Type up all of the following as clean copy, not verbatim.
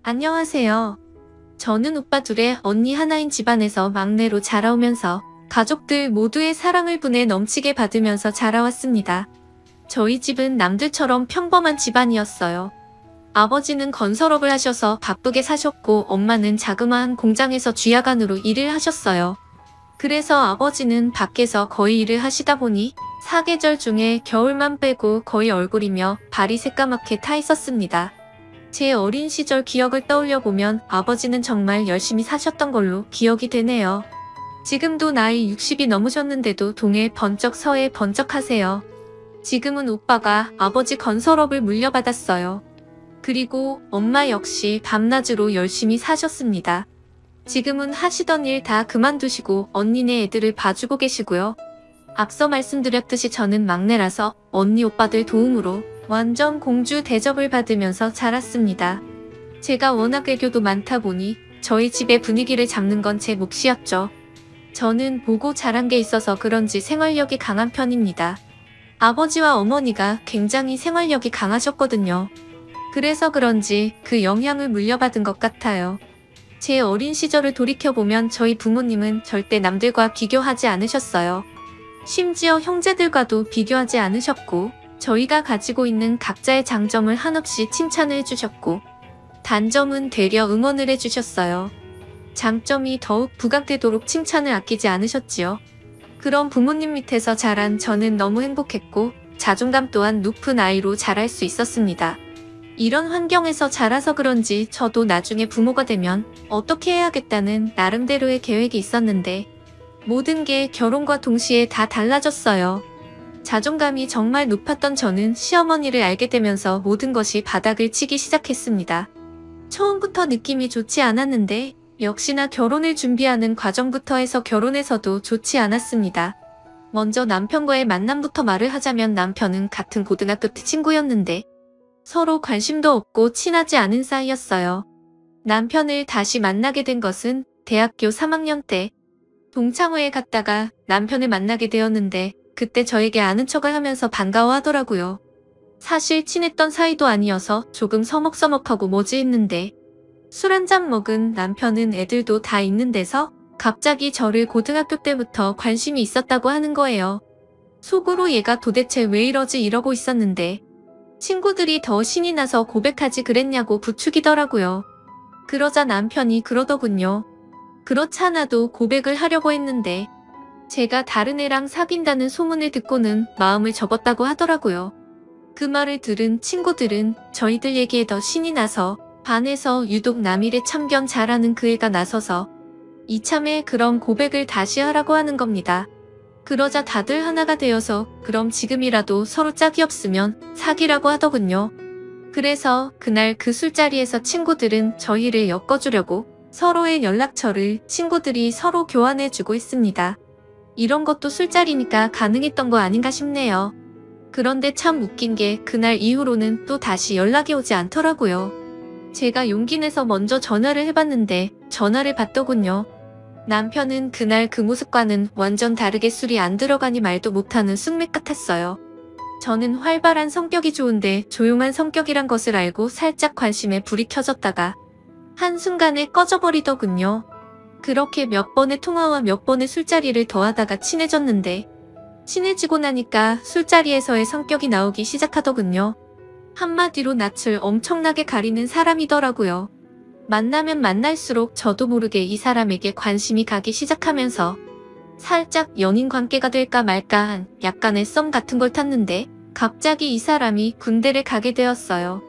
안녕하세요. 저는 오빠 둘에 언니 하나인 집안에서 막내로 자라오면서 가족들 모두의 사랑을 분에 넘치게 받으면서 자라왔습니다. 저희 집은 남들처럼 평범한 집안이었어요. 아버지는 건설업을 하셔서 바쁘게 사셨고 엄마는 자그마한 공장에서 쥐야간으로 일을 하셨어요. 그래서 아버지는 밖에서 거의 일을 하시다 보니 사계절 중에 겨울만 빼고 거의 얼굴이며 발이 새까맣게 타 있었습니다. 제 어린 시절 기억을 떠올려 보면 아버지는 정말 열심히 사셨던 걸로 기억이 되네요. 지금도 나이 60이 넘으셨는데도 동해 번쩍 서해 번쩍 하세요. 지금은 오빠가 아버지 건설업을 물려받았어요. 그리고 엄마 역시 밤낮으로 열심히 사셨습니다. 지금은 하시던 일 다 그만두시고 언니네 애들을 봐주고 계시고요. 앞서 말씀드렸듯이 저는 막내라서 언니 오빠들 도움으로 완전 공주 대접을 받으면서 자랐습니다. 제가 워낙 애교도 많다 보니 저희 집의 분위기를 잡는 건 제 몫이었죠. 저는 보고 자란 게 있어서 그런지 생활력이 강한 편입니다. 아버지와 어머니가 굉장히 생활력이 강하셨거든요. 그래서 그런지 그 영향을 물려받은 것 같아요. 제 어린 시절을 돌이켜보면 저희 부모님은 절대 남들과 비교하지 않으셨어요. 심지어 형제들과도 비교하지 않으셨고 저희가 가지고 있는 각자의 장점을 한없이 칭찬을 해주셨고 단점은 되려 응원을 해주셨어요. 장점이 더욱 부각되도록 칭찬을 아끼지 않으셨지요. 그런 부모님 밑에서 자란 저는 너무 행복했고 자존감 또한 높은 아이로 자랄 수 있었습니다. 이런 환경에서 자라서 그런지 저도 나중에 부모가 되면 어떻게 해야겠다는 나름대로의 계획이 있었는데 모든 게 결혼과 동시에 다 달라졌어요. 자존감이 정말 높았던 저는 시어머니를 알게 되면서 모든 것이 바닥을 치기 시작했습니다. 처음부터 느낌이 좋지 않았는데 역시나 결혼을 준비하는 과정부터 해서 결혼해서도 좋지 않았습니다. 먼저 남편과의 만남부터 말을 하자면 남편은 같은 고등학교 때 친구였는데 서로 관심도 없고 친하지 않은 사이였어요. 남편을 다시 만나게 된 것은 대학교 3학년 때 동창회에 갔다가 남편을 만나게 되었는데 그때 저에게 아는 척을 하면서 반가워하더라고요. 사실 친했던 사이도 아니어서 조금 서먹서먹하고 뭐지 했는데 술 한잔 먹은 남편은 애들도 다 있는 데서 갑자기 저를 고등학교 때부터 관심이 있었다고 하는 거예요. 속으로 얘가 도대체 왜 이러지 이러고 있었는데 친구들이 더 신이 나서 고백하지 그랬냐고 부추기더라고요. 그러자 남편이 그러더군요. 그렇잖아도 고백을 하려고 했는데 제가 다른 애랑 사귄다는 소문을 듣고는 마음을 접었다고 하더라고요. 그 말을 들은 친구들은 저희들 얘기에 더 신이 나서 반해서 유독 남일에 참견 잘하는 그 애가 나서서 이참에 그런 고백을 다시 하라고 하는 겁니다. 그러자 다들 하나가 되어서 그럼 지금이라도 서로 짝이 없으면 사귀라고 하더군요. 그래서 그날 그 술자리에서 친구들은 저희를 엮어주려고 서로의 연락처를 친구들이 서로 교환해주고 있습니다. 이런 것도 술자리니까 가능했던 거 아닌가 싶네요. 그런데 참 웃긴 게 그날 이후로는 또 다시 연락이 오지 않더라고요. 제가 용기 내서 먼저 전화를 해봤는데 전화를 받더군요. 남편은 그날 그 모습과는 완전 다르게 술이 안 들어가니 말도 못하는 숙맥 같았어요. 저는 활발한 성격이 좋은데 조용한 성격이란 것을 알고 살짝 관심에 불이 켜졌다가 한순간에 꺼져버리더군요. 그렇게 몇 번의 통화와 몇 번의 술자리를 더하다가 친해졌는데 친해지고 나니까 술자리에서의 성격이 나오기 시작하더군요. 한마디로 낯을 엄청나게 가리는 사람이더라고요. 만나면 만날수록 저도 모르게 이 사람에게 관심이 가기 시작하면서 살짝 연인 관계가 될까 말까 한 약간의 썸 같은 걸 탔는데 갑자기 이 사람이 군대를 가게 되었어요.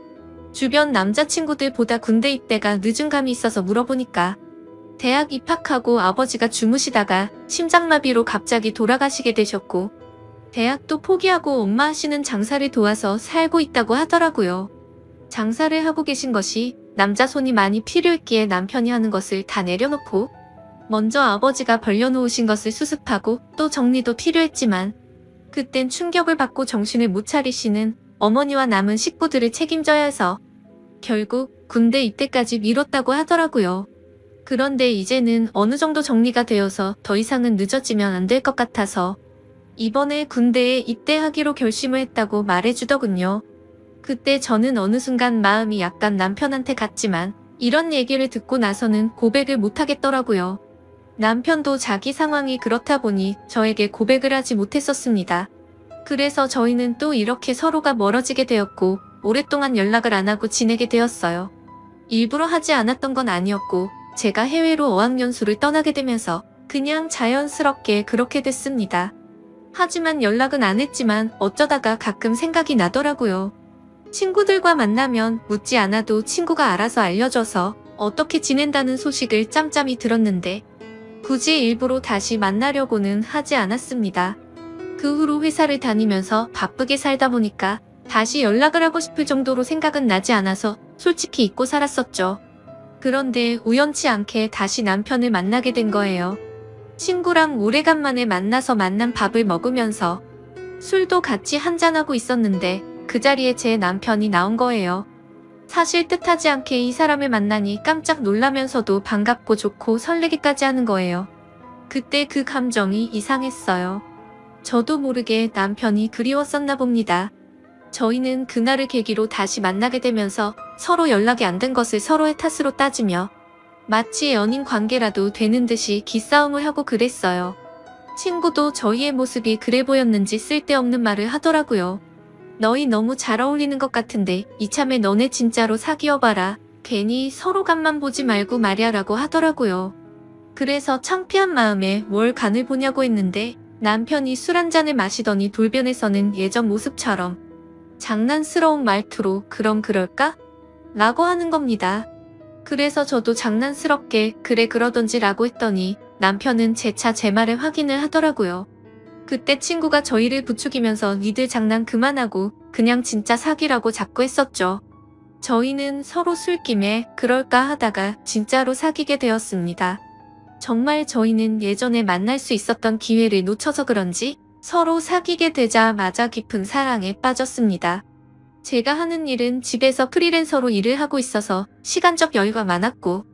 주변 남자친구들보다 군대 입대가 늦은 감이 있어서 물어보니까 대학 입학하고 아버지가 주무시다가 심장마비로 갑자기 돌아가시게 되셨고 대학도 포기하고 엄마 하시는 장사를 도와서 살고 있다고 하더라고요. 장사를 하고 계신 것이 남자 손이 많이 필요했기에 남편이 하는 것을 다 내려놓고 먼저 아버지가 벌려놓으신 것을 수습하고 또 정리도 필요했지만 그땐 충격을 받고 정신을 못 차리시는 어머니와 남은 식구들을 책임져야 해서 결국 군대 입대까지 미뤘다고 하더라고요. 그런데 이제는 어느 정도 정리가 되어서 더 이상은 늦어지면 안 될 것 같아서 이번에 군대에 입대하기로 결심을 했다고 말해주더군요. 그때 저는 어느 순간 마음이 약간 남편한테 갔지만 이런 얘기를 듣고 나서는 고백을 못하겠더라고요. 남편도 자기 상황이 그렇다 보니 저에게 고백을 하지 못했었습니다. 그래서 저희는 또 이렇게 서로가 멀어지게 되었고 오랫동안 연락을 안 하고 지내게 되었어요. 일부러 하지 않았던 건 아니었고 제가 해외로 어학연수를 떠나게 되면서 그냥 자연스럽게 그렇게 됐습니다. 하지만 연락은 안 했지만 어쩌다가 가끔 생각이 나더라고요. 친구들과 만나면 묻지 않아도 친구가 알아서 알려줘서 어떻게 지낸다는 소식을 짬짬이 들었는데 굳이 일부러 다시 만나려고는 하지 않았습니다. 그 후로 회사를 다니면서 바쁘게 살다 보니까 다시 연락을 하고 싶을 정도로 생각은 나지 않아서 솔직히 잊고 살았었죠. 그런데 우연치 않게 다시 남편을 만나게 된 거예요. 친구랑 오래간만에 만나서 만난 밥을 먹으면서 술도 같이 한잔하고 있었는데 그 자리에 제 남편이 나온 거예요. 사실 뜻하지 않게 이 사람을 만나니 깜짝 놀라면서도 반갑고 좋고 설레기까지 하는 거예요. 그때 그 감정이 이상했어요. 저도 모르게 남편이 그리웠었나 봅니다. 저희는 그날을 계기로 다시 만나게 되면서 서로 연락이 안 된 것을 서로의 탓으로 따지며 마치 연인 관계라도 되는 듯이 기싸움을 하고 그랬어요. 친구도 저희의 모습이 그래 보였는지 쓸데없는 말을 하더라고요. 너희 너무 잘 어울리는 것 같은데 이참에 너네 진짜로 사귀어봐라. 괜히 서로 간만 보지 말고 말야라고 하더라고요. 그래서 창피한 마음에 뭘 간을 보냐고 했는데 남편이 술 한 잔을 마시더니 돌변해서는 예전 모습처럼 장난스러운 말투로 그럼 그럴까? 라고 하는 겁니다. 그래서 저도 장난스럽게 그래 그러던지 라고 했더니 남편은 재차 제 말에 확인을 하더라고요. 그때 친구가 저희를 부추기면서 니들 장난 그만하고 그냥 진짜 사귀라고 자꾸 했었죠. 저희는 서로 술김에 그럴까 하다가 진짜로 사귀게 되었습니다. 정말 저희는 예전에 만날 수 있었던 기회를 놓쳐서 그런지 서로 사귀게 되자마자 깊은 사랑에 빠졌습니다. 제가 하는 일은 집에서 프리랜서로 일을 하고 있어서 시간적 여유가 많았고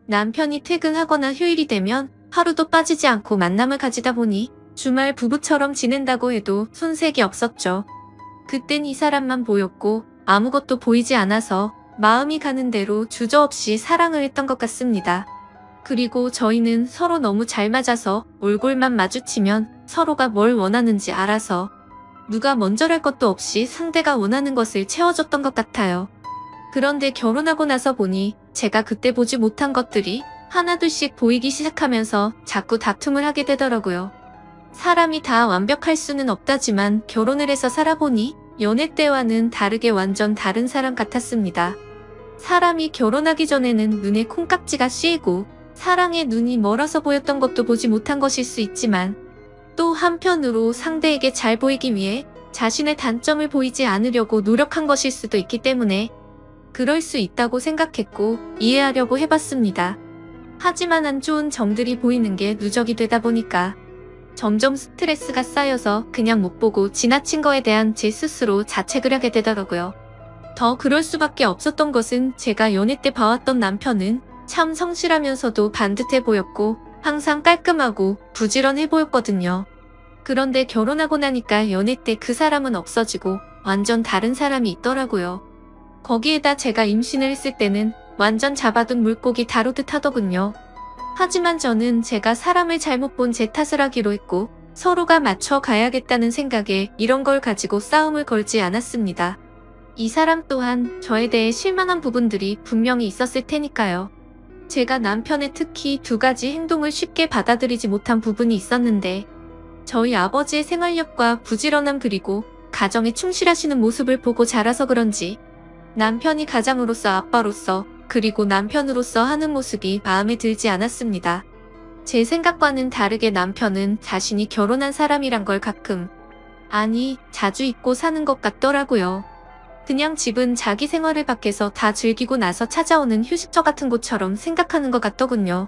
남편이 퇴근하거나 휴일이 되면 하루도 빠지지 않고 만남을 가지다 보니 주말 부부처럼 지낸다고 해도 손색이 없었죠. 그땐 이 사람만 보였고 아무것도 보이지 않아서 마음이 가는 대로 주저없이 사랑을 했던 것 같습니다. 그리고 저희는 서로 너무 잘 맞아서 얼굴만 마주치면 서로가 뭘 원하는지 알아서 누가 먼저랄 것도 없이 상대가 원하는 것을 채워줬던 것 같아요. 그런데 결혼하고 나서 보니 제가 그때 보지 못한 것들이 하나둘씩 보이기 시작하면서 자꾸 다툼을 하게 되더라고요. 사람이 다 완벽할 수는 없다지만 결혼을 해서 살아보니 연애 때와는 다르게 완전 다른 사람 같았습니다. 사람이 결혼하기 전에는 눈에 콩깍지가 씌이고 사랑의 눈이 멀어서 보였던 것도 보지 못한 것일 수 있지만 또 한편으로 상대에게 잘 보이기 위해 자신의 단점을 보이지 않으려고 노력한 것일 수도 있기 때문에 그럴 수 있다고 생각했고 이해하려고 해봤습니다. 하지만 안 좋은 점들이 보이는 게 누적이 되다 보니까 점점 스트레스가 쌓여서 그냥 못 보고 지나친 거에 대한 제 스스로 자책을 하게 되더라고요. 더 그럴 수밖에 없었던 것은 제가 연애 때 봐왔던 남편은 참 성실하면서도 반듯해 보였고 항상 깔끔하고 부지런해 보였거든요. 그런데 결혼하고 나니까 연애 때 그 사람은 없어지고 완전 다른 사람이 있더라고요. 거기에다 제가 임신을 했을 때는 완전 잡아둔 물고기 다루듯 하더군요. 하지만 저는 제가 사람을 잘못 본 제 탓을 하기로 했고 서로가 맞춰 가야겠다는 생각에 이런 걸 가지고 싸움을 걸지 않았습니다. 이 사람 또한 저에 대해 실망한 부분들이 분명히 있었을 테니까요. 제가 남편의 특히 두 가지 행동을 쉽게 받아들이지 못한 부분이 있었는데 저희 아버지의 생활력과 부지런함 그리고 가정에 충실하시는 모습을 보고 자라서 그런지 남편이 가장으로서 아빠로서 그리고 남편으로서 하는 모습이 마음에 들지 않았습니다. 제 생각과는 다르게 남편은 자신이 결혼한 사람이란 걸 가끔, 아니 자주 잊고 사는 것 같더라고요. 그냥 집은 자기 생활을 밖에서 다 즐기고 나서 찾아오는 휴식처 같은 곳처럼 생각하는 것 같더군요.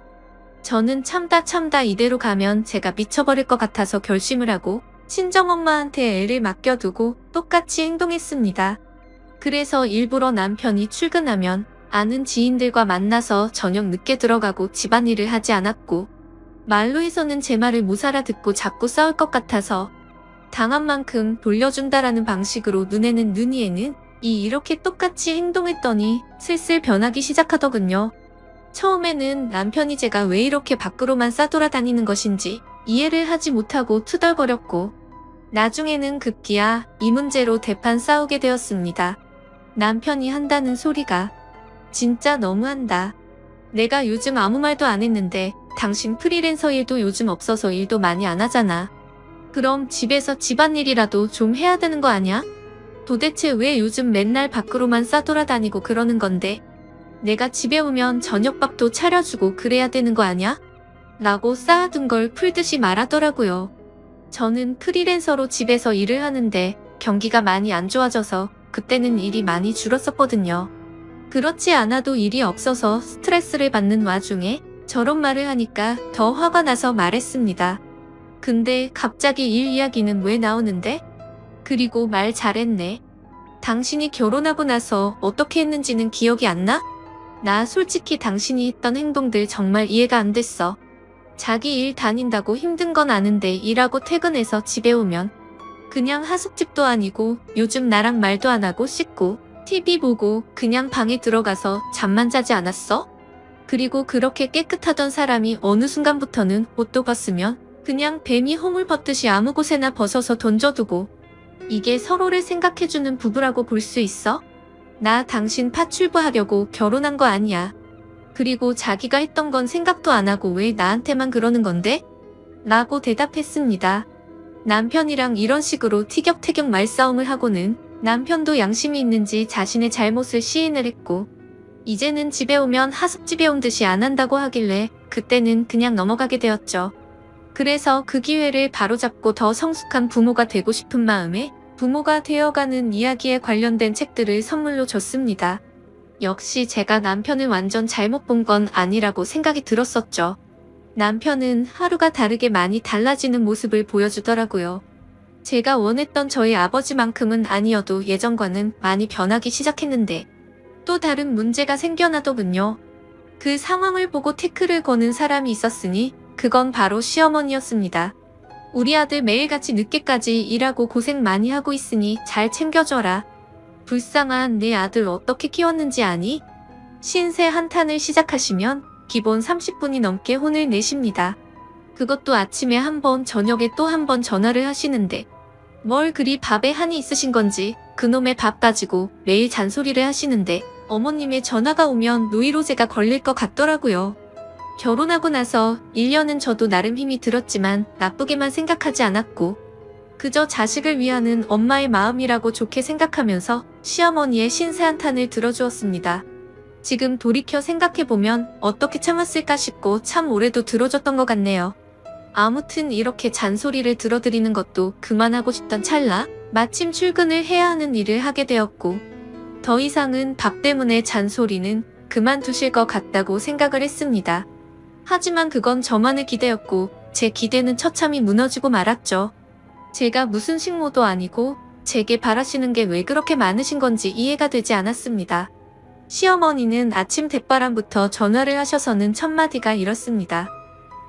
저는 참다 이대로 가면 제가 미쳐버릴 것 같아서 결심을 하고 친정엄마한테 애를 맡겨두고 똑같이 행동했습니다. 그래서 일부러 남편이 출근하면 아는 지인들과 만나서 저녁 늦게 들어가고 집안일을 하지 않았고 말로 해서는 제 말을 못 알아듣고 자꾸 싸울 것 같아서 당한 만큼 돌려준다라는 방식으로 눈에는 눈이에는 이렇게 똑같이 행동했더니 슬슬 변하기 시작하더군요. 처음에는 남편이 제가 왜 이렇게 밖으로만 싸돌아다니는 것인지 이해를 하지 못하고 투덜거렸고, 나중에는 급기야 이 문제로 대판 싸우게 되었습니다. 남편이 한다는 소리가 진짜 너무한다. 내가 요즘 아무 말도 안 했는데 당신 프리랜서 일도 요즘 없어서 일도 많이 안 하잖아. 그럼 집에서 집안일이라도 좀 해야 되는 거 아냐? 도대체 왜 요즘 맨날 밖으로만 싸돌아다니고 그러는 건데? 내가 집에 오면 저녁밥도 차려주고 그래야 되는 거 아냐? 라고 쌓아둔 걸 풀듯이 말하더라고요. 저는 프리랜서로 집에서 일을 하는데 경기가 많이 안 좋아져서 그때는 일이 많이 줄었었거든요. 그렇지 않아도 일이 없어서 스트레스를 받는 와중에 저런 말을 하니까 더 화가 나서 말했습니다. 근데 갑자기 일 이야기는 왜 나오는데? 그리고 말 잘했네. 당신이 결혼하고 나서 어떻게 했는지는 기억이 안 나? 나 솔직히 당신이 했던 행동들 정말 이해가 안 됐어. 자기 일 다닌다고 힘든 건 아는데 일하고 퇴근해서 집에 오면 그냥 하숙집도 아니고 요즘 나랑 말도 안 하고 씻고 TV 보고 그냥 방에 들어가서 잠만 자지 않았어? 그리고 그렇게 깨끗하던 사람이 어느 순간부터는 옷도 벗으면 그냥 뱀이 허물 벗듯이 아무 곳에나 벗어서 던져두고, 이게 서로를 생각해주는 부부라고 볼 수 있어? 나 당신 파출부하려고 결혼한 거 아니야. 그리고 자기가 했던 건 생각도 안 하고 왜 나한테만 그러는 건데? 라고 대답했습니다. 남편이랑 이런 식으로 티격태격 말싸움을 하고는 남편도 양심이 있는지 자신의 잘못을 시인을 했고, 이제는 집에 오면 하숙집에 온 듯이 안 한다고 하길래 그때는 그냥 넘어가게 되었죠. 그래서 그 기회를 바로잡고 더 성숙한 부모가 되고 싶은 마음에 부모가 되어가는 이야기에 관련된 책들을 선물로 줬습니다. 역시 제가 남편을 완전 잘못 본 건 아니라고 생각이 들었었죠. 남편은 하루가 다르게 많이 달라지는 모습을 보여주더라고요. 제가 원했던 저희 아버지만큼은 아니어도 예전과는 많이 변하기 시작했는데 또 다른 문제가 생겨나더군요. 그 상황을 보고 태클을 거는 사람이 있었으니 그건 바로 시어머니였습니다. 우리 아들 매일같이 늦게까지 일하고 고생 많이 하고 있으니 잘 챙겨줘라. 불쌍한 내 아들 어떻게 키웠는지 아니? 신세 한탄을 시작하시면 기본 30분이 넘게 혼을 내십니다. 그것도 아침에 한 번, 저녁에 또 한 번 전화를 하시는데 뭘 그리 밥에 한이 있으신 건지 그놈의 밥 가지고 매일 잔소리를 하시는데 어머님의 전화가 오면 노이로제가 걸릴 것 같더라고요. 결혼하고 나서 1년은 저도 나름 힘이 들었지만 나쁘게만 생각하지 않았고 그저 자식을 위하는 엄마의 마음이라고 좋게 생각하면서 시어머니의 신세 한탄을 들어주었습니다. 지금 돌이켜 생각해보면 어떻게 참았을까 싶고 참 오래도 들어줬던 것 같네요. 아무튼 이렇게 잔소리를 들어드리는 것도 그만하고 싶던 찰나 마침 출근을 해야 하는 일을 하게 되었고 더 이상은 밥 때문에 잔소리는 그만두실 것 같다고 생각을 했습니다. 하지만 그건 저만의 기대였고 제 기대는 처참히 무너지고 말았죠. 제가 무슨 식모도 아니고 제게 바라시는 게 왜 그렇게 많으신 건지 이해가 되지 않았습니다. 시어머니는 아침 대바람부터 전화를 하셔서는 첫마디가 이렇습니다.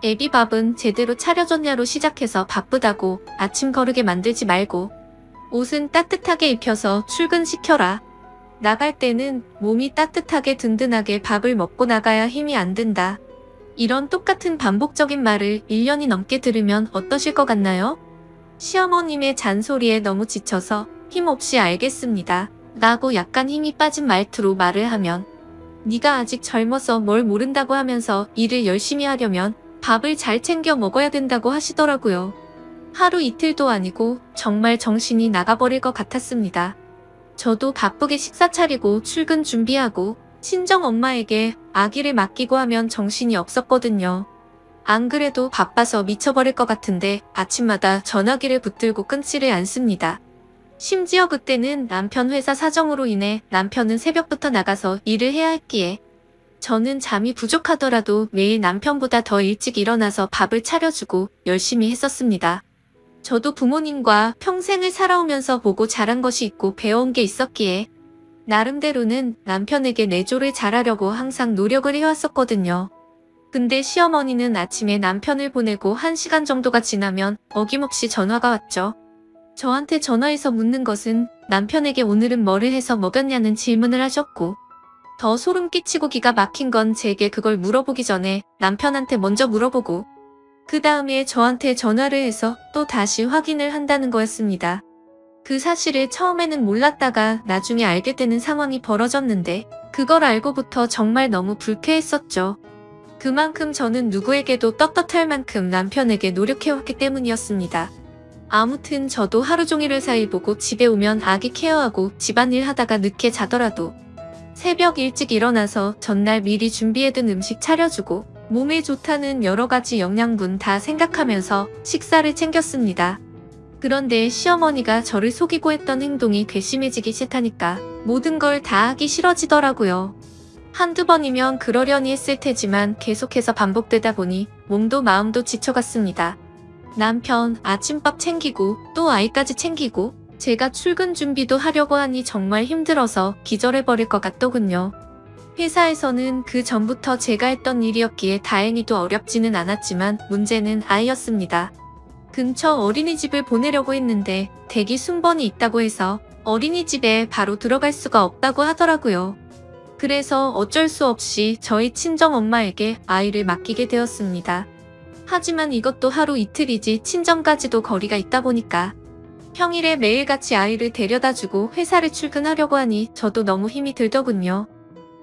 애비 밥은 제대로 차려줬냐로 시작해서 바쁘다고 아침 거르게 만들지 말고 옷은 따뜻하게 입혀서 출근시켜라. 나갈 때는 몸이 따뜻하게 든든하게 밥을 먹고 나가야 힘이 안 든다. 이런 똑같은 반복적인 말을 1년이 넘게 들으면 어떠실 것 같나요? 시어머님의 잔소리에 너무 지쳐서 힘없이 알겠습니다. 라고 약간 힘이 빠진 말투로 말을 하면 네가 아직 젊어서 뭘 모른다고 하면서 일을 열심히 하려면 밥을 잘 챙겨 먹어야 된다고 하시더라고요. 하루 이틀도 아니고 정말 정신이 나가버릴 것 같았습니다. 저도 바쁘게 식사 차리고 출근 준비하고 친정 엄마에게 아기를 맡기고 하면 정신이 없었거든요. 안 그래도 바빠서 미쳐버릴 것 같은데 아침마다 전화기를 붙들고 끊지를 않습니다. 심지어 그때는 남편 회사 사정으로 인해 남편은 새벽부터 나가서 일을 해야 했기에 저는 잠이 부족하더라도 매일 남편보다 더 일찍 일어나서 밥을 차려주고 열심히 했었습니다. 저도 부모님과 평생을 살아오면서 보고 자란 것이 있고 배워온 게 있었기에 나름대로는 남편에게 내조를 잘하려고 항상 노력을 해왔었거든요. 근데 시어머니는 아침에 남편을 보내고 1시간 정도가 지나면 어김없이 전화가 왔죠. 저한테 전화해서 묻는 것은 남편에게 오늘은 뭐를 해서 먹였냐는 질문을 하셨고, 더 소름 끼치고 기가 막힌 건 제게 그걸 물어보기 전에 남편한테 먼저 물어보고 그 다음에 저한테 전화를 해서 또 다시 확인을 한다는 거였습니다. 그 사실을 처음에는 몰랐다가 나중에 알게 되는 상황이 벌어졌는데 그걸 알고부터 정말 너무 불쾌했었죠. 그만큼 저는 누구에게도 떳떳할 만큼 남편에게 노력해왔기 때문이었습니다. 아무튼 저도 하루 종일 회사 일 보고 집에 오면 아기 케어하고 집안일 하다가 늦게 자더라도 새벽 일찍 일어나서 전날 미리 준비해둔 음식 차려주고 몸에 좋다는 여러 가지 영양분 다 생각하면서 식사를 챙겼습니다. 그런데 시어머니가 저를 속이고 했던 행동이 괘씸해지기 싫다니까 모든 걸 다 하기 싫어지더라고요. 한두 번이면 그러려니 했을 테지만 계속해서 반복되다 보니 몸도 마음도 지쳐갔습니다. 남편 아침밥 챙기고 또 아이까지 챙기고 제가 출근 준비도 하려고 하니 정말 힘들어서 기절해버릴 것 같더군요. 회사에서는 그 전부터 제가 했던 일이었기에 다행히도 어렵지는 않았지만 문제는 아이였습니다. 근처 어린이집을 보내려고 했는데 대기 순번이 있다고 해서 어린이집에 바로 들어갈 수가 없다고 하더라고요. 그래서 어쩔 수 없이 저희 친정엄마에게 아이를 맡기게 되었습니다. 하지만 이것도 하루 이틀이지 친정까지도 거리가 있다 보니까 평일에 매일같이 아이를 데려다주고 회사를 출근하려고 하니 저도 너무 힘이 들더군요.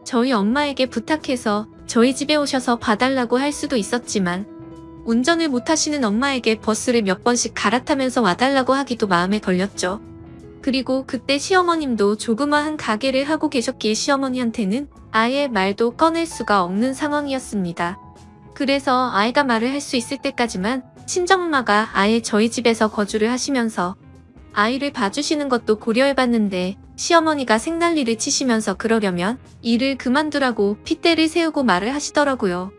저희 엄마에게 부탁해서 저희 집에 오셔서 봐달라고 할 수도 있었지만 운전을 못하시는 엄마에게 버스를 몇 번씩 갈아타면서 와달라고 하기도 마음에 걸렸죠. 그리고 그때 시어머님도 조그마한 가게를 하고 계셨기에 시어머니한테는 아예 말도 꺼낼 수가 없는 상황이었습니다. 그래서 아이가 말을 할 수 있을 때까지만 친정엄마가 아예 저희 집에서 거주를 하시면서 아이를 봐주시는 것도 고려해봤는데 시어머니가 생난리를 치시면서 그러려면 일을 그만두라고 핏대를 세우고 말을 하시더라고요.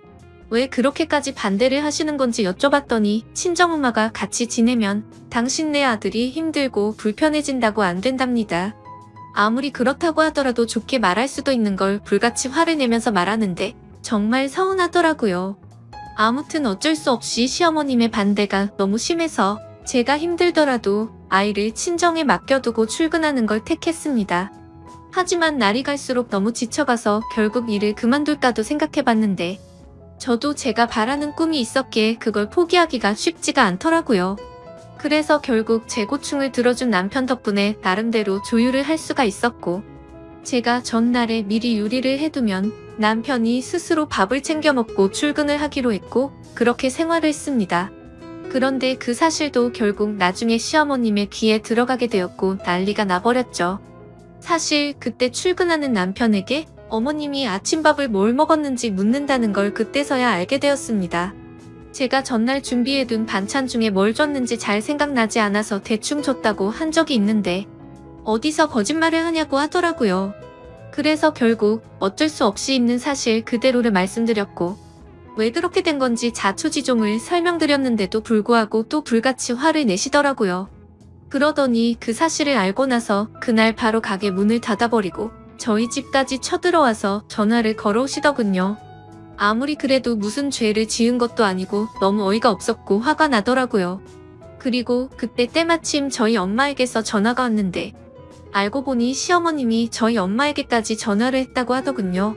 왜 그렇게까지 반대를 하시는 건지 여쭤봤더니 친정엄마가 같이 지내면 당신네 아들이 힘들고 불편해진다고 안 된답니다. 아무리 그렇다고 하더라도 좋게 말할 수도 있는 걸 불같이 화를 내면서 말하는데 정말 서운하더라고요. 아무튼 어쩔 수 없이 시어머님의 반대가 너무 심해서 제가 힘들더라도 아이를 친정에 맡겨두고 출근하는 걸 택했습니다. 하지만 날이 갈수록 너무 지쳐가서 결국 일을 그만둘까도 생각해봤는데 저도 제가 바라는 꿈이 있었기에 그걸 포기하기가 쉽지가 않더라고요. 그래서 결국 제 고충을 들어준 남편 덕분에 나름대로 조율을 할 수가 있었고 제가 전날에 미리 요리를 해두면 남편이 스스로 밥을 챙겨 먹고 출근을 하기로 했고 그렇게 생활을 했습니다. 그런데 그 사실도 결국 나중에 시어머님의 귀에 들어가게 되었고 난리가 나버렸죠. 사실 그때 출근하는 남편에게 어머님이 아침밥을 뭘 먹었는지 묻는다는 걸 그때서야 알게 되었습니다. 제가 전날 준비해둔 반찬 중에 뭘 줬는지 잘 생각나지 않아서 대충 줬다고 한 적이 있는데 어디서 거짓말을 하냐고 하더라고요. 그래서 결국 어쩔 수 없이 있는 사실 그대로를 말씀드렸고 왜 그렇게 된 건지 자초지종을 설명드렸는데도 불구하고 또 불같이 화를 내시더라고요. 그러더니 그 사실을 알고 나서 그날 바로 가게 문을 닫아버리고 저희 집까지 쳐들어와서 전화를 걸어오시더군요. 아무리 그래도 무슨 죄를 지은 것도 아니고 너무 어이가 없었고 화가 나더라고요. 그리고 그때 때마침 저희 엄마에게서 전화가 왔는데 알고 보니 시어머님이 저희 엄마에게까지 전화를 했다고 하더군요.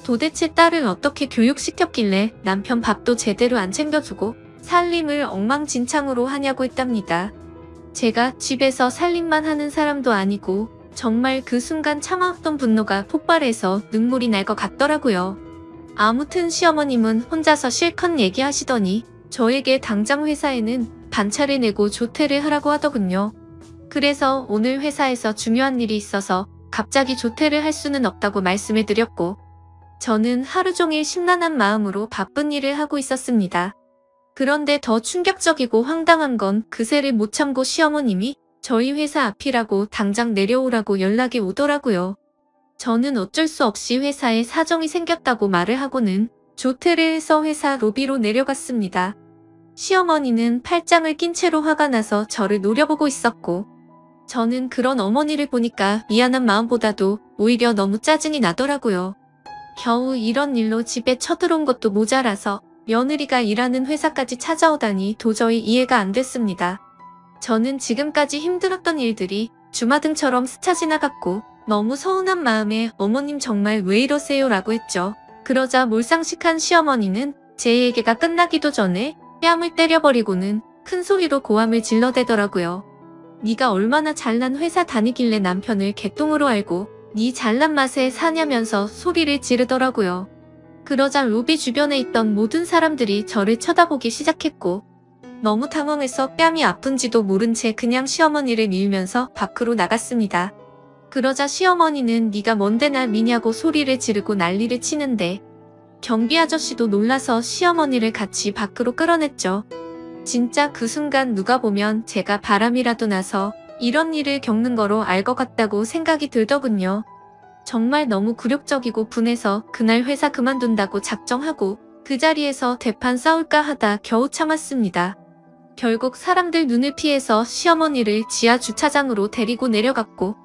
도대체 딸을 어떻게 교육시켰길래 남편 밥도 제대로 안 챙겨주고 살림을 엉망진창으로 하냐고 했답니다. 제가 집에서 살림만 하는 사람도 아니고 정말 그 순간 참아왔던 분노가 폭발해서 눈물이 날 것 같더라고요. 아무튼 시어머님은 혼자서 실컷 얘기하시더니 저에게 당장 회사에는 반차를 내고 조퇴를 하라고 하더군요. 그래서 오늘 회사에서 중요한 일이 있어서 갑자기 조퇴를 할 수는 없다고 말씀을 드렸고 저는 하루 종일 심란한 마음으로 바쁜 일을 하고 있었습니다. 그런데 더 충격적이고 황당한 건 그새를 못 참고 시어머님이 저희 회사 앞이라고 당장 내려오라고 연락이 오더라고요. 저는 어쩔 수 없이 회사에 사정이 생겼다고 말을 하고는 조퇴를 해서 회사 로비로 내려갔습니다. 시어머니는 팔짱을 낀 채로 화가 나서 저를 노려보고 있었고 저는 그런 어머니를 보니까 미안한 마음보다도 오히려 너무 짜증이 나더라고요. 겨우 이런 일로 집에 쳐들어온 것도 모자라서 며느리가 일하는 회사까지 찾아오다니 도저히 이해가 안 됐습니다. 저는 지금까지 힘들었던 일들이 주마등처럼 스쳐 지나갔고 너무 서운한 마음에 어머님 정말 왜 이러세요 라고 했죠. 그러자 몰상식한 시어머니는 제 얘기가 끝나기도 전에 뺨을 때려버리고는 큰 소리로 고함을 질러대더라고요. 네가 얼마나 잘난 회사 다니길래 남편을 개똥으로 알고 네 잘난 맛에 사냐면서 소리를 지르더라고요. 그러자 로비 주변에 있던 모든 사람들이 저를 쳐다보기 시작했고 너무 당황해서 뺨이 아픈지도 모른 채 그냥 시어머니를 밀면서 밖으로 나갔습니다. 그러자 시어머니는 네가 뭔데 날 미냐고 소리를 지르고 난리를 치는데 경비 아저씨도 놀라서 시어머니를 같이 밖으로 끌어냈죠. 진짜 그 순간 누가 보면 제가 바람이라도 나서 이런 일을 겪는 거로 알 것 같다고 생각이 들더군요. 정말 너무 굴욕적이고 분해서 그날 회사 그만둔다고 작정하고 그 자리에서 대판 싸울까 하다 겨우 참았습니다. 결국 사람들 눈을 피해서 시어머니를 지하 주차장으로 데리고 내려갔고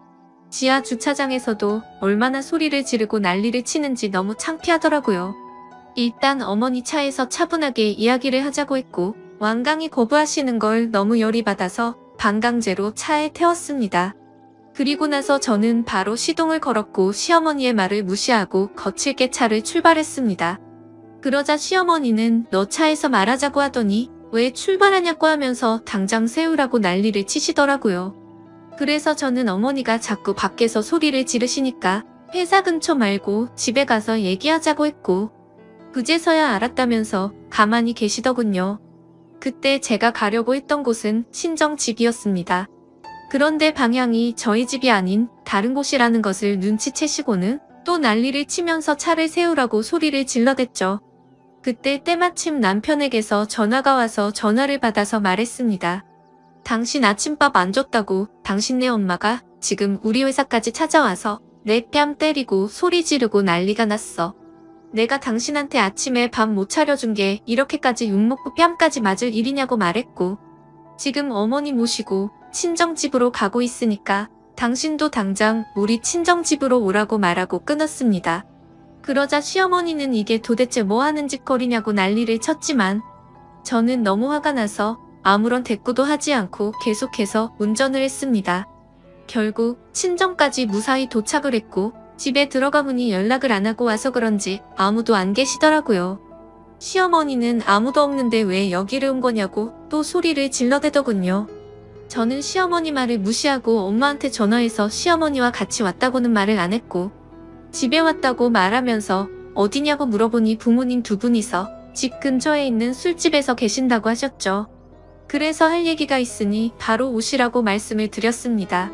지하 주차장에서도 얼마나 소리를 지르고 난리를 치는지 너무 창피하더라고요. 일단 어머니 차에서 차분하게 이야기를 하자고 했고 완강히 거부하시는 걸 너무 열이 받아서 반강제로 차에 태웠습니다. 그리고 나서 저는 바로 시동을 걸었고 시어머니의 말을 무시하고 거칠게 차를 출발했습니다. 그러자 시어머니는 너 차에서 말하자고 하더니 왜 출발하냐고 하면서 당장 세우라고 난리를 치시더라고요. 그래서 저는 어머니가 자꾸 밖에서 소리를 지르시니까 회사 근처 말고 집에 가서 얘기하자고 했고 그제서야 알았다면서 가만히 계시더군요. 그때 제가 가려고 했던 곳은 친정집이었습니다. 그런데 방향이 저희 집이 아닌 다른 곳이라는 것을 눈치채시고는 또 난리를 치면서 차를 세우라고 소리를 질러댔죠. 그때 때마침 남편에게서 전화가 와서 전화를 받아서 말했습니다. 당신 아침밥 안 줬다고 당신네 엄마가 지금 우리 회사까지 찾아와서 내 뺨 때리고 소리 지르고 난리가 났어. 내가 당신한테 아침에 밥 못 차려준 게 이렇게까지 욕먹고 뺨까지 맞을 일이냐고 말했고 지금 어머니 모시고 친정집으로 가고 있으니까 당신도 당장 우리 친정집으로 오라고 말하고 끊었습니다. 그러자 시어머니는 이게 도대체 뭐 하는 짓거리냐고 난리를 쳤지만 저는 너무 화가 나서 아무런 대꾸도 하지 않고 계속해서 운전을 했습니다. 결국 친정까지 무사히 도착을 했고 집에 들어가 보니 연락을 안 하고 와서 그런지 아무도 안 계시더라고요. 시어머니는 아무도 없는데 왜 여기를 온 거냐고 또 소리를 질러대더군요. 저는 시어머니 말을 무시하고 엄마한테 전화해서 시어머니와 같이 왔다고는 말을 안 했고 집에 왔다고 말하면서 어디냐고 물어보니 부모님 두 분이서 집 근처에 있는 술집에서 계신다고 하셨죠. 그래서 할 얘기가 있으니 바로 오시라고 말씀을 드렸습니다.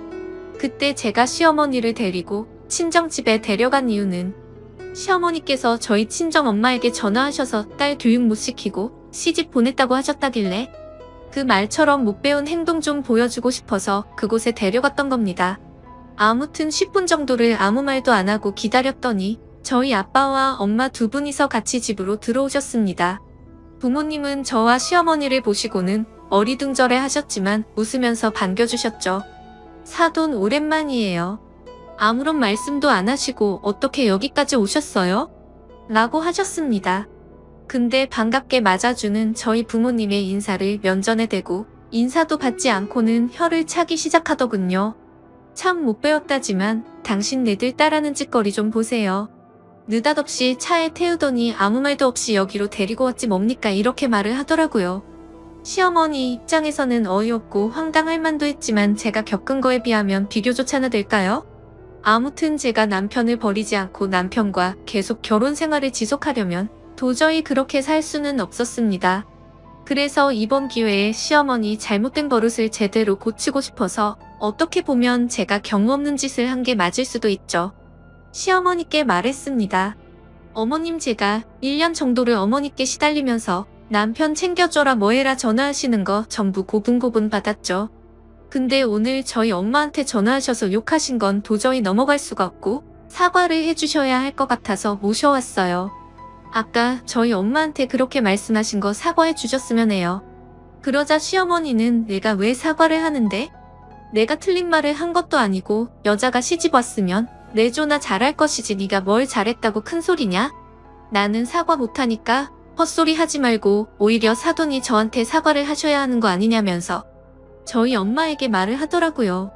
그때 제가 시어머니를 데리고 친정집에 데려간 이유는 시어머니께서 저희 친정엄마에게 전화하셔서 딸 교육 못 시키고 시집 보냈다고 하셨다길래 그 말처럼 못 배운 행동 좀 보여주고 싶어서 그곳에 데려갔던 겁니다. 아무튼 10분 정도를 아무 말도 안 하고 기다렸더니 저희 아빠와 엄마 두 분이서 같이 집으로 들어오셨습니다. 부모님은 저와 시어머니를 보시고는 어리둥절해 하셨지만 웃으면서 반겨주셨죠. 사돈 오랜만이에요. 아무런 말씀도 안 하시고 어떻게 여기까지 오셨어요? 라고 하셨습니다. 근데 반갑게 맞아주는 저희 부모님의 인사를 면전에 대고 인사도 받지 않고는 혀를 차기 시작하더군요. 참 못 배웠다지만 당신네들 따라하는 짓거리 좀 보세요. 느닷없이 차에 태우더니 아무 말도 없이 여기로 데리고 왔지 뭡니까 이렇게 말을 하더라고요. 시어머니 입장에서는 어이없고 황당할 만도 했지만 제가 겪은 거에 비하면 비교조차나 될까요? 아무튼 제가 남편을 버리지 않고 남편과 계속 결혼 생활을 지속하려면 도저히 그렇게 살 수는 없었습니다. 그래서 이번 기회에 시어머니 잘못된 버릇을 제대로 고치고 싶어서 어떻게 보면 제가 경우 없는 짓을 한 게 맞을 수도 있죠. 시어머니께 말했습니다. 어머님 제가 1년 정도를 어머니께 시달리면서 남편 챙겨줘라 뭐해라 전화하시는 거 전부 고분고분 받았죠. 근데 오늘 저희 엄마한테 전화하셔서 욕하신 건 도저히 넘어갈 수가 없고 사과를 해주셔야 할 것 같아서 모셔왔어요. 아까 저희 엄마한테 그렇게 말씀하신 거 사과해 주셨으면 해요. 그러자 시어머니는 내가 왜 사과를 하는데? 내가 틀린 말을 한 것도 아니고 여자가 시집 왔으면 내조나 잘할 것이지 네가 뭘 잘했다고 큰 소리냐? 나는 사과 못하니까 헛소리 하지 말고 오히려 사돈이 저한테 사과를 하셔야 하는 거 아니냐면서 저희 엄마에게 말을 하더라고요.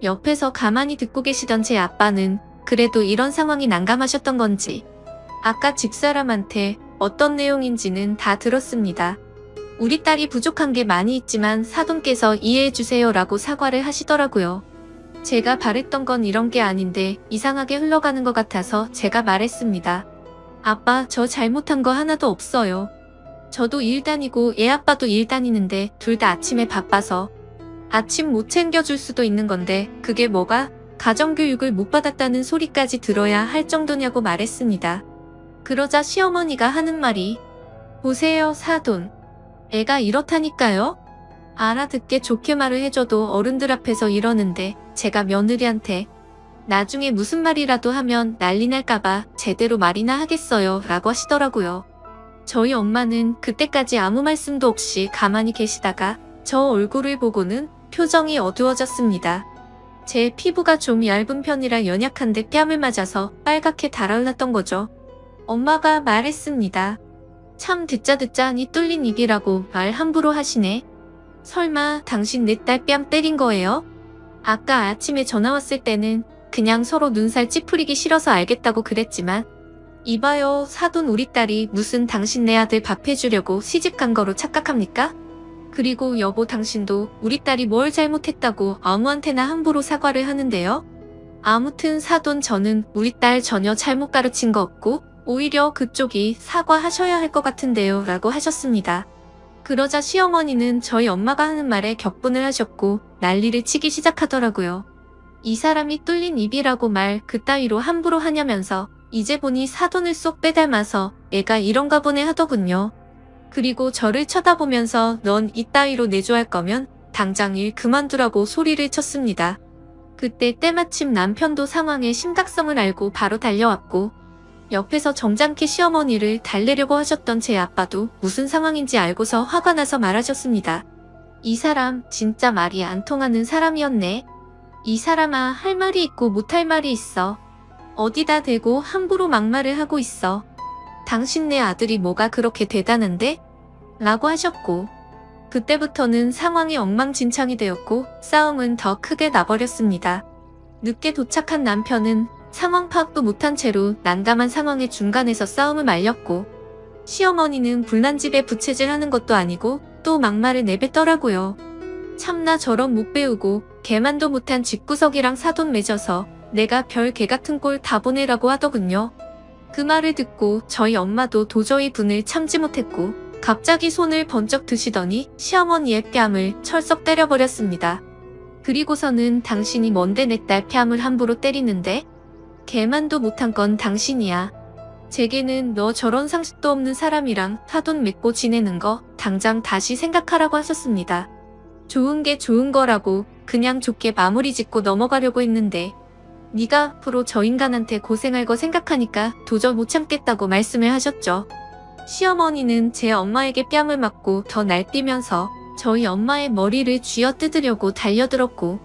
옆에서 가만히 듣고 계시던 제 아빠는 그래도 이런 상황이 난감하셨던 건지 아까 집사람한테 어떤 내용인지는 다 들었습니다. 우리 딸이 부족한 게 많이 있지만 사돈께서 이해해주세요 라고 사과를 하시더라고요. 제가 바랬던 건 이런 게 아닌데 이상하게 흘러가는 것 같아서 제가 말했습니다. 아빠, 저 잘못한 거 하나도 없어요. 저도 일 다니고 애 아빠도 일 다니는데 둘 다 아침에 바빠서 아침 못 챙겨줄 수도 있는 건데 그게 뭐가 가정교육을 못 받았다는 소리까지 들어야 할 정도냐고 말했습니다. 그러자 시어머니가 하는 말이 보세요 사돈. 애가 이렇다니까요? 알아듣게 좋게 말을 해줘도 어른들 앞에서 이러는데 제가 며느리한테 나중에 무슨 말이라도 하면 난리 날까봐 제대로 말이나 하겠어요 라고 하시더라고요. 저희 엄마는 그때까지 아무 말씀도 없이 가만히 계시다가 저 얼굴을 보고는 표정이 어두워졌습니다. 제 피부가 좀 얇은 편이라 연약한데 뺨을 맞아서 빨갛게 달아올랐던 거죠. 엄마가 말했습니다. 참 듣자 하니 뚫린 입이라고 말 함부로 하시네. 설마 당신 내 딸 뺨 때린 거예요? 아까 아침에 전화 왔을 때는 그냥 서로 눈살 찌푸리기 싫어서 알겠다고 그랬지만 이봐요 사돈 우리 딸이 무슨 당신 내 아들 밥 해주려고 시집간 거로 착각합니까? 그리고 여보 당신도 우리 딸이 뭘 잘못했다고 아무한테나 함부로 사과를 하는데요? 아무튼 사돈 저는 우리 딸 전혀 잘못 가르친 거 없고 오히려 그쪽이 사과하셔야 할 것 같은데요 라고 하셨습니다. 그러자 시어머니는 저희 엄마가 하는 말에 격분을 하셨고 난리를 치기 시작하더라고요. 이 사람이 뚫린 입이라고 말 그따위로 함부로 하냐면서 이제 보니 사돈을 쏙 빼닮아서 애가 이런가 보네 하더군요. 그리고 저를 쳐다보면서 넌 이따위로 내조할 거면 당장 일 그만두라고 소리를 쳤습니다. 그때 때마침 남편도 상황의 심각성을 알고 바로 달려왔고 옆에서 점잖게 시어머니를 달래려고 하셨던 제 아빠도 무슨 상황인지 알고서 화가 나서 말하셨습니다. 이 사람 진짜 말이 안 통하는 사람이었네. 이 사람아 할 말이 있고 못할 말이 있어. 어디다 대고 함부로 막말을 하고 있어. 당신네 아들이 뭐가 그렇게 대단한데? 라고 하셨고 그때부터는 상황이 엉망진창이 되었고 싸움은 더 크게 나버렸습니다. 늦게 도착한 남편은 상황 파악도 못한 채로 난감한 상황의 중간에서 싸움을 말렸고 시어머니는 불난집에 부채질하는 것도 아니고 또 막말을 내뱉더라고요. 참나 저런 못 배우고 개만도 못한 집구석이랑 사돈 맺어서 내가 별 개 같은 꼴 다 보내라고 하더군요. 그 말을 듣고 저희 엄마도 도저히 분을 참지 못했고 갑자기 손을 번쩍 드시더니 시어머니의 뺨을 철썩 때려버렸습니다. 그리고서는 당신이 뭔데 내 딸 뺨을 함부로 때리는데? 개만도 못한 건 당신이야. 제게는 너 저런 상식도 없는 사람이랑 사돈 맺고 지내는 거 당장 다시 생각하라고 하셨습니다. 좋은 게 좋은 거라고 그냥 좋게 마무리 짓고 넘어가려고 했는데 네가 앞으로 저 인간한테 고생할 거 생각하니까 도저 못 참겠다고 말씀을 하셨죠. 시어머니는 제 엄마에게 뺨을 맞고 더 날뛰면서 저희 엄마의 머리를 쥐어뜯으려고 달려들었고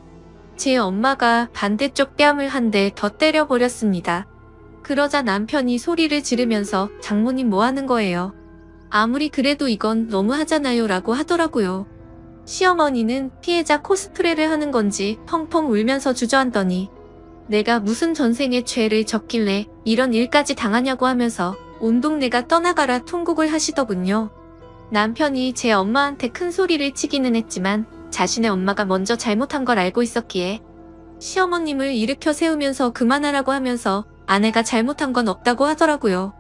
제 엄마가 반대쪽 뺨을 한 대 더 때려버렸습니다. 그러자 남편이 소리를 지르면서 장모님 뭐 하는 거예요? 아무리 그래도 이건 너무하잖아요 라고 하더라고요. 시어머니는 피해자 코스프레를 하는 건지 펑펑 울면서 주저앉더니 내가 무슨 전생에 죄를 졌길래 이런 일까지 당하냐고 하면서 온 동네가 떠나가라 통곡을 하시더군요. 남편이 제 엄마한테 큰 소리를 치기는 했지만 자신의 엄마가 먼저 잘못한 걸 알고 있었기에 시어머님을 일으켜 세우면서 그만하라고 하면서 아내가 잘못한 건 없다고 하더라고요.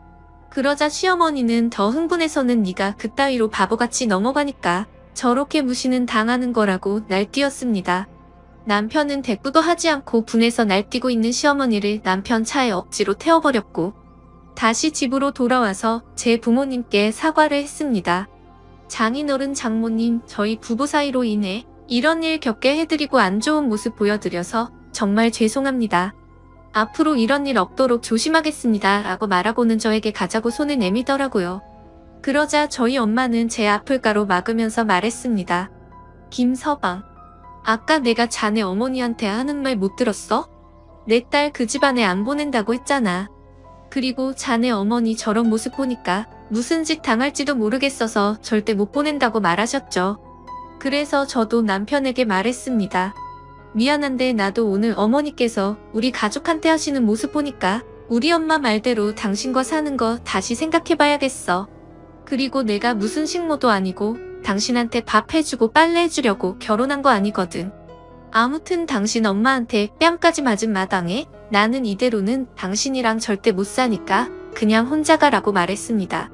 그러자 시어머니는 더 흥분해서는 네가 그따위로 바보같이 넘어가니까 저렇게 무시는 당하는 거라고 날뛰었습니다. 남편은 대꾸도 하지 않고 분해서 날뛰고 있는 시어머니를 남편 차에 억지로 태워버렸고 다시 집으로 돌아와서 제 부모님께 사과를 했습니다. 장인어른 장모님 저희 부부 사이로 인해 이런 일 겪게 해드리고 안 좋은 모습 보여드려서 정말 죄송합니다. 앞으로 이런 일 없도록 조심하겠습니다 라고 말하고는 저에게 가자고 손을 내밀더라고요. 그러자 저희 엄마는 제 앞을 가로막으면서 말했습니다. 김서방, 아까 내가 자네 어머니한테 하는 말 못 들었어? 내 딸 그 집안에 안 보낸다고 했잖아. 그리고 자네 어머니 저런 모습 보니까 무슨 짓 당할지도 모르겠어서 절대 못 보낸다고 말하셨죠. 그래서 저도 남편에게 말했습니다. 미안한데 나도 오늘 어머니께서 우리 가족한테 하시는 모습 보니까 우리 엄마 말대로 당신과 사는 거 다시 생각해봐야겠어. 그리고 내가 무슨 식모도 아니고 당신한테 밥 해주고 빨래 해주려고 결혼한 거 아니거든. 아무튼 당신 엄마한테 뺨까지 맞은 마당에 나는 이대로는 당신이랑 절대 못 사니까 그냥 혼자 가라고 말했습니다.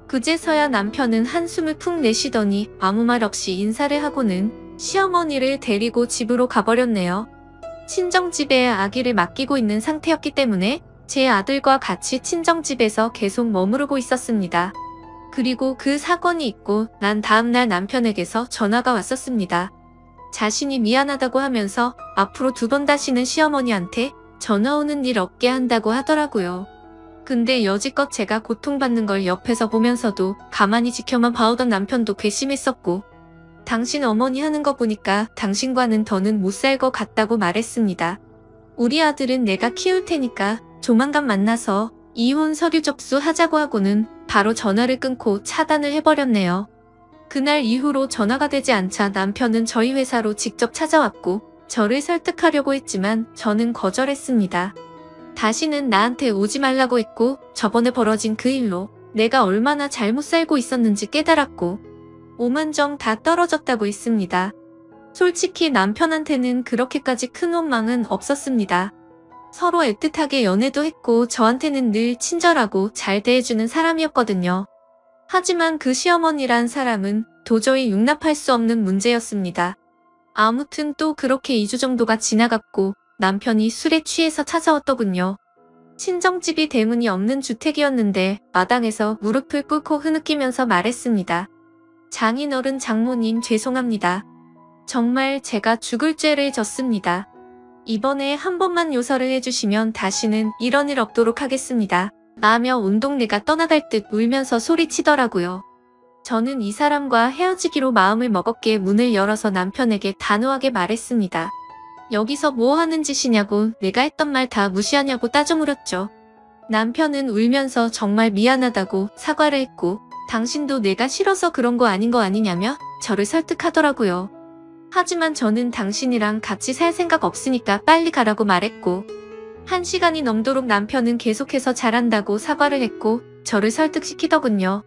그제서야 남편은 한숨을 푹 내쉬더니 아무 말 없이 인사를 하고는 시어머니를 데리고 집으로 가버렸네요. 친정집에 아기를 맡기고 있는 상태였기 때문에 제 아들과 같이 친정집에서 계속 머무르고 있었습니다. 그리고 그 사건이 있고 난 다음날 남편에게서 전화가 왔었습니다. 자신이 미안하다고 하면서 앞으로 2번 다시는 시어머니한테 전화 오는 일 없게 한다고 하더라고요. 근데 여지껏 제가 고통받는 걸 옆에서 보면서도 가만히 지켜만 봐오던 남편도 괘씸했었고 당신 어머니 하는 거 보니까 당신과는 더는 못 살 것 같다고 말했습니다. 우리 아들은 내가 키울 테니까 조만간 만나서 이혼 서류 접수하자고 하고는 바로 전화를 끊고 차단을 해버렸네요. 그날 이후로 전화가 되지 않자 남편은 저희 회사로 직접 찾아왔고 저를 설득하려고 했지만 저는 거절했습니다. 다시는 나한테 오지 말라고 했고 저번에 벌어진 그 일로 내가 얼마나 잘못 살고 있었는지 깨달았고 오만정 다 떨어졌다고 했습니다. 솔직히 남편한테는 그렇게까지 큰 원망은 없었습니다. 서로 애틋하게 연애도 했고 저한테는 늘 친절하고 잘 대해주는 사람이었거든요. 하지만 그 시어머니란 사람은 도저히 용납할 수 없는 문제였습니다. 아무튼 또 그렇게 2주 정도가 지나갔고 남편이 술에 취해서 찾아왔더군요. 친정집이 대문이 없는 주택이었는데 마당에서 무릎을 꿇고 흐느끼면서 말했습니다. 장인어른 장모님 죄송합니다. 정말 제가 죽을 죄를 졌습니다. 이번에 한 번만 요설을 해주시면 다시는 이런 일 없도록 하겠습니다. 라며 온 동네가 떠나갈 듯 울면서 소리치더라고요. 저는 이 사람과 헤어지기로 마음을 먹었기에 문을 열어서 남편에게 단호하게 말했습니다. 여기서 뭐 하는 짓이냐고 내가 했던 말 다 무시하냐고 따져 물었죠. 남편은 울면서 정말 미안하다고 사과를 했고 당신도 내가 싫어서 그런 거 아닌 거 아니냐며 저를 설득하더라고요. 하지만 저는 당신이랑 같이 살 생각 없으니까 빨리 가라고 말했고 1시간이 넘도록 남편은 계속해서 잘한다고 사과를 했고 저를 설득시키더군요.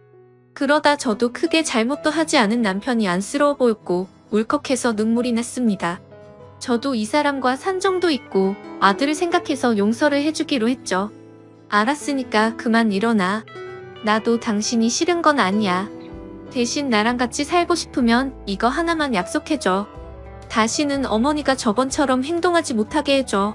그러다 저도 크게 잘못도 하지 않은 남편이 안쓰러워 보였고 울컥해서 눈물이 났습니다. 저도 이 사람과 산정도 있고 아들을 생각해서 용서를 해주기로 했죠. 알았으니까 그만 일어나. 나도 당신이 싫은 건 아니야. 대신 나랑 같이 살고 싶으면 이거 하나만 약속해줘. 다시는 어머니가 저번처럼 행동하지 못하게 해줘.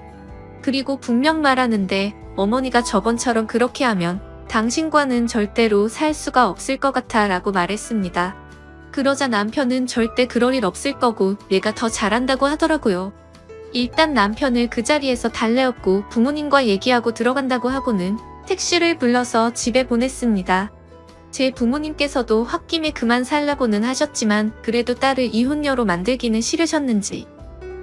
그리고 분명 말하는데 어머니가 저번처럼 그렇게 하면 당신과는 절대로 살 수가 없을 것 같아 라고 말했습니다. 그러자 남편은 절대 그럴 일 없을 거고 내가 더 잘한다고 하더라고요. 일단 남편을 그 자리에서 달래었고 부모님과 얘기하고 들어간다고 하고는 택시를 불러서 집에 보냈습니다. 제 부모님께서도 홧김에 그만 살라고는 하셨지만 그래도 딸을 이혼녀로 만들기는 싫으셨는지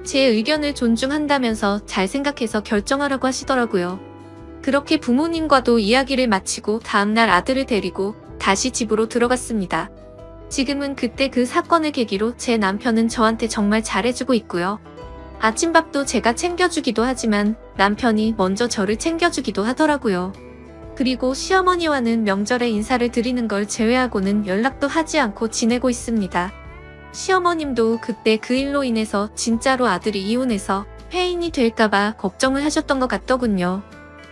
제 의견을 존중한다면서 잘 생각해서 결정하라고 하시더라고요. 그렇게 부모님과도 이야기를 마치고 다음날 아들을 데리고 다시 집으로 들어갔습니다. 지금은 그때 그 사건을 계기로 제 남편은 저한테 정말 잘해주고 있고요. 아침밥도 제가 챙겨주기도 하지만 남편이 먼저 저를 챙겨주기도 하더라고요. 그리고 시어머니와는 명절에 인사를 드리는 걸 제외하고는 연락도 하지 않고 지내고 있습니다. 시어머님도 그때 그 일로 인해서 진짜로 아들이 이혼해서 폐인이 될까봐 걱정을 하셨던 것 같더군요.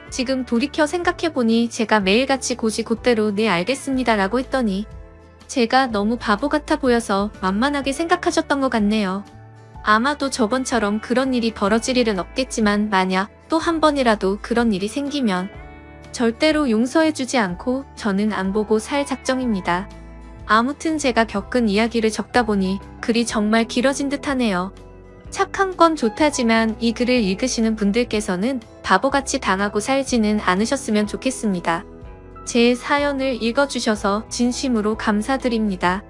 지금 돌이켜 생각해보니 제가 매일같이 곧이곧대로 네 알겠습니다 라고 했더니 제가 너무 바보 같아 보여서 만만하게 생각하셨던 것 같네요. 아마도 저번처럼 그런 일이 벌어질 일은 없겠지만 만약 또 한 번이라도 그런 일이 생기면 절대로 용서해주지 않고 저는 안 보고 살 작정입니다. 아무튼 제가 겪은 이야기를 적다 보니 글이 정말 길어진 듯 하네요. 착한 건 좋다지만 이 글을 읽으시는 분들께서는 바보같이 당하고 살지는 않으셨으면 좋겠습니다. 제 사연을 읽어주셔서 진심으로 감사드립니다.